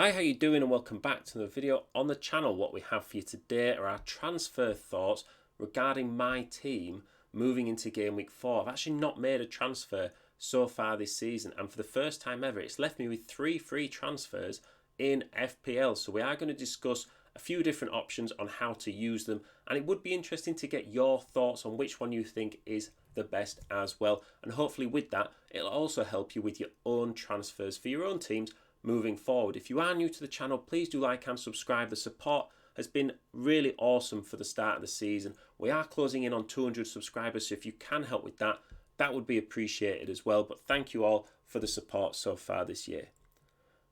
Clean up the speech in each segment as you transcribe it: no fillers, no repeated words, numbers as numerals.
Hi, how you doing, and welcome back to the video on the channel. What we have for you today are our transfer thoughts regarding my team moving into game week 4. I've actually not made a transfer so far this season, and for the first time ever it's left me with 3 free transfers in FPL. So we are going to discuss a few different options on how to use them, and it would be interesting to get your thoughts on which one you think is the best as well. And hopefully with that it'll also help you with your own transfers for your own teams moving forward. If you are new to the channel, please do like and subscribe. The support has been really awesome for the start of the season. We are closing in on 200 subscribers, so if you can help with that, that would be appreciated as well. But thank you all for the support so far this year.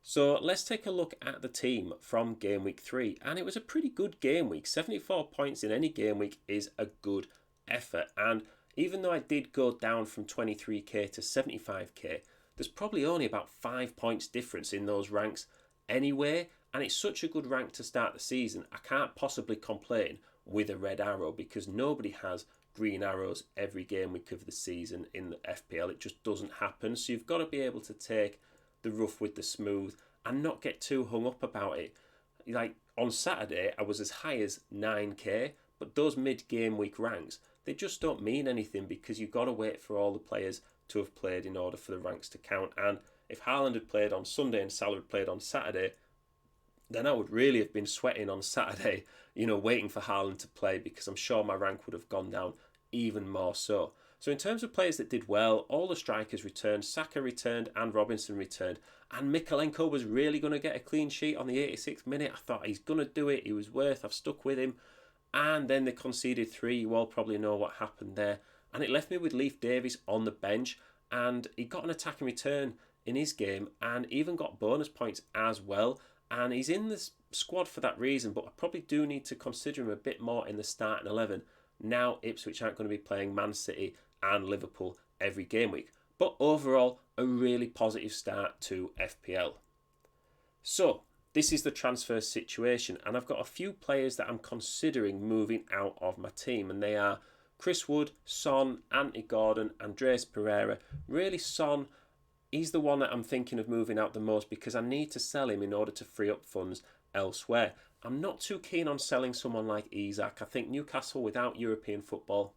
So let's take a look at the team from game week 3, and it was a pretty good game week. 74 points in any game week is a good effort, and even though I did go down from 23k to 75k, there's probably only about 5 points difference in those ranks anyway, and it's such a good rank to start the season. I can't possibly complain with a red arrow because nobody has green arrows every game week of the season in the FPL. It just doesn't happen, so you've got to be able to take the rough with the smooth and not get too hung up about it. Like on Saturday I was as high as 9k, but those mid-game week ranks, they just don't mean anything because you've got to wait for all the players to have played in order for the ranks to count. And if Haaland had played on Sunday and Salah had played on Saturday, then I would really have been sweating on Saturday, waiting for Haaland to play, because I'm sure my rank would have gone down even more so. So in terms of players that did well, all the strikers returned. Saka returned and Robinson returned, and Mykolenko was really going to get a clean sheet on the 86th minute. I thought he's going to do it, he was worth, I've stuck with him. And then they conceded 3. You all probably know what happened there, and it left me with Leif Davies on the bench, and he got an attacking return in his game and even got bonus points as well, and he's in the squad for that reason. But I probably do need to consider him a bit more in the starting 11 now Ipswich aren't going to be playing Man City and Liverpool every game week. But overall, a really positive start to FPL. So this is the transfer situation, and I've got a few players that I'm considering moving out of my team, and they are Chris Wood, Son, Anthony Gordon, Andreas Pereira. Really, Son, he's the one that I'm thinking of moving out the most because I need to sell him in order to free up funds elsewhere. I'm not too keen on selling someone like Isak. I think Newcastle, without European football,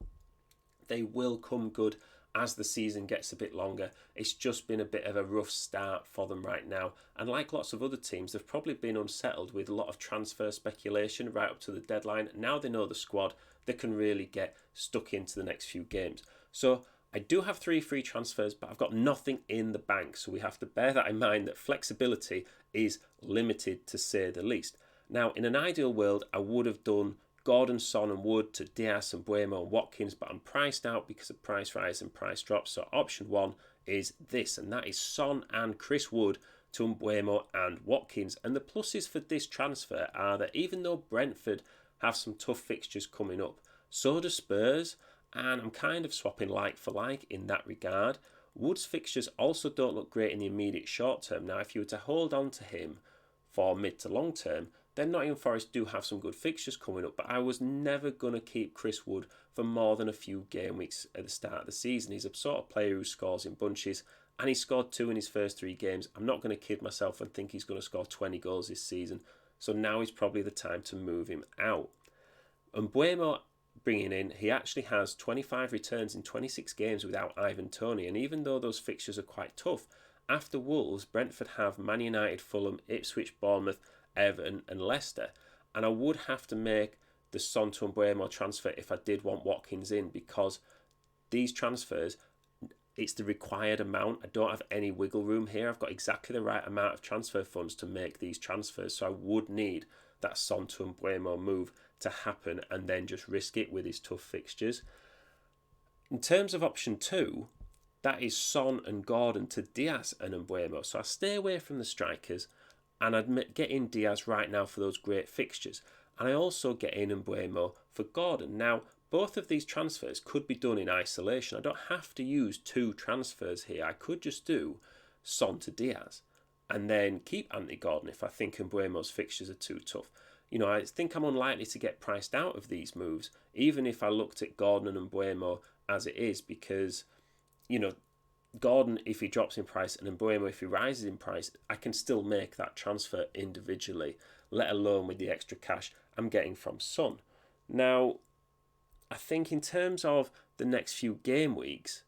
they will come good as the season gets a bit longer. It's just been a bit of a rough start for them right now, and like lots of other teams, they've probably been unsettled with a lot of transfer speculation right up to the deadline. Now they know the squad, they can really get stuck into the next few games. So I do have 3 free transfers, but I've got nothing in the bank, so we have to bear that in mind, that flexibility is limited to say the least. Now in an ideal world I would have done Gordon, Son and Wood to Diaz and Buemo and Watkins, but I'm priced out because of price rise and price drops. So option 1 is this, and that is Son and Chris Wood to Buemo and Watkins. And the pluses for this transfer are that even though Brentford have some tough fixtures coming up, so do Spurs, and I'm kind of swapping like for like in that regard. Wood's fixtures also don't look great in the immediate short term. Now if you were to hold on to him for mid to long term, then Nottingham Forest do have some good fixtures coming up, but I was never going to keep Chris Wood for more than a few game weeks at the start of the season. He's a sort of player who scores in bunches, and he scored 2 in his first 3 games. I'm not going to kid myself and think he's going to score 20 goals this season, so now is probably the time to move him out. And Buemo bringing in, he actually has 25 returns in 26 games without Ivan Toney, and even though those fixtures are quite tough, after Wolves, Brentford have Man United, Fulham, Ipswich, Bournemouth, Everton and Leicester, and I would have to make the Son to Buemo transfer if I did want Watkins in, because these transfers, it's the required amount. I don't have any wiggle room here. I've got exactly the right amount of transfer funds to make these transfers, so I would need that Son to Buemo move to happen and then just risk it with his tough fixtures. In terms of option 2, that is Son and Gordon to Diaz and Mbuemo. So I stay away from the strikers, and I'd get in Diaz right now for those great fixtures. And I also get in Mbuemo for Gordon. Now, both of these transfers could be done in isolation. I don't have to use 2 transfers here. I could just do Son to Diaz and then keep Anthony Gordon if I think Mbuemo's fixtures are too tough. I think I'm unlikely to get priced out of these moves, even if I looked at Gordon and Mbuemo as it is, because, Gordon, if he drops in price, and Mbuemo, if he rises in price, I can still make that transfer individually, let alone with the extra cash I'm getting from Son. Now, I think in terms of the next few game weeks,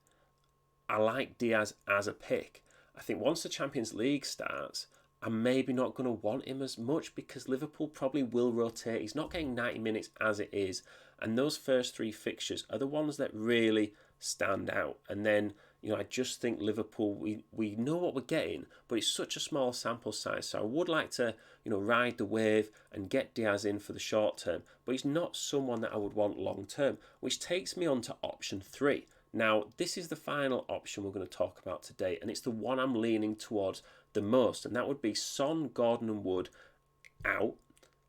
I like Diaz as a pick. I think once the Champions League starts, I'm maybe not going to want him as much because Liverpool probably will rotate. He's not getting 90 minutes as it is. And those first three fixtures are the ones that really stand out. And then, I just think Liverpool, we know what we're getting, but it's such a small sample size. So I would like to, ride the wave and get Diaz in for the short term. But he's not someone that I would want long term, which takes me on to option 3. Now, this is the final option we're going to talk about today, and it's the one I'm leaning towards the most, and that would be Son, Gordon and Wood out,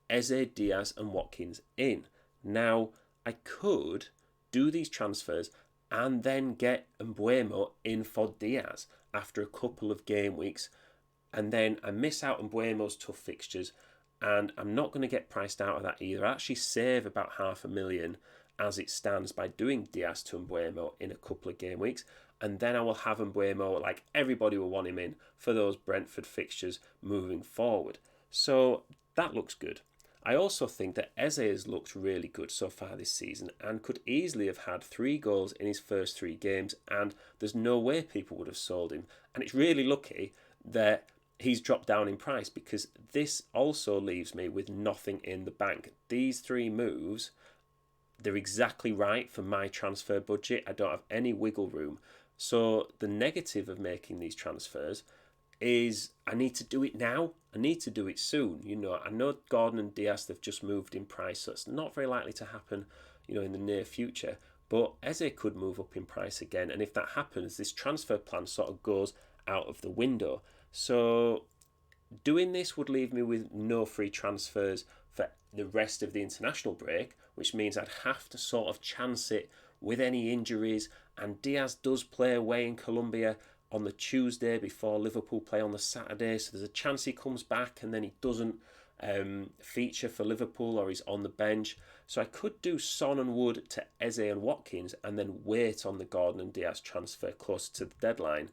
Eze, Diaz and Watkins in. Now, I could do these transfers and then get Mbuemo in for Diaz after a couple of game weeks, and then I miss out on Mbuemo's tough fixtures, and I'm not going to get priced out of that either. I actually save about $500,000 as it stands by doing Diaz to Mbuemo in a couple of game weeks, and then I will have Mbuemo, like everybody will want him in for those Brentford fixtures moving forward. So that looks good. I also think that Eze has looked really good so far this season and could easily have had 3 goals in his first 3 games, and there's no way people would have sold him. And it's really lucky that he's dropped down in price, because this also leaves me with nothing in the bank. These 3 moves, they're exactly right for my transfer budget. I don't have any wiggle room. So the negative of making these transfers is I need to do it now. I need to do it soon. I know Gordon and Diaz, they've just moved in price, so it's not very likely to happen, in the near future. But Eze could move up in price again. And if that happens, this transfer plan sort of goes out of the window. So doing this would leave me with no free transfers for the rest of the international break, which means I'd have to sort of chance it with any injuries. And Diaz does play away in Colombia on the Tuesday before Liverpool play on the Saturday, so there's a chance he comes back and then he doesn't feature for Liverpool, or he's on the bench. So I could do Son and Wood to Eze and Watkins and then wait on the Gordon and Diaz transfer closer to the deadline.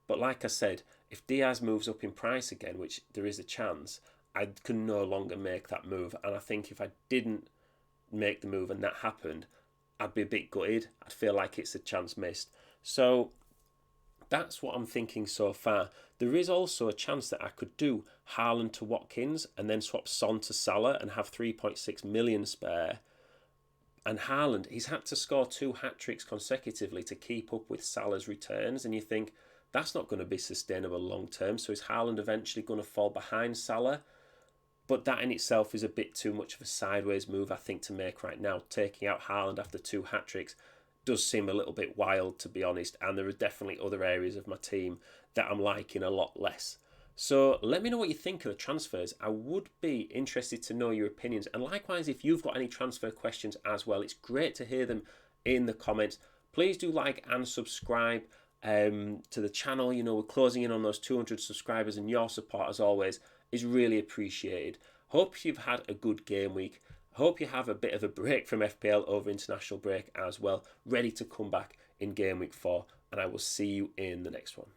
But like I said, if Diaz moves up in price again, which there is a chance, I can no longer make that move. And I think if I didn't make the move and that happened, I'd be a bit gutted. I'd feel like it's a chance missed. So that's what I'm thinking so far. There is also a chance that I could do Haaland to Watkins and then swap Son to Salah and have 3.6 million spare. And Haaland, he's had to score 2 hat-tricks consecutively to keep up with Salah's returns. And you think, that's not going to be sustainable long term. So is Haaland eventually going to fall behind Salah? But that in itself is a bit too much of a sideways move, I think, to make right now. Taking out Haaland after 2 hat-tricks does seem a little bit wild, to be honest. And there are definitely other areas of my team that I'm liking a lot less. So let me know what you think of the transfers. I would be interested to know your opinions. And likewise, if you've got any transfer questions as well, it's great to hear them in the comments. Please do like and subscribe to the channel. We're closing in on those 200 subscribers, and your support, as always, is really appreciated. Hope you've had a good game week. Hope you have a bit of a break from FPL over international break as well, ready to come back in game week 4, and I will see you in the next one.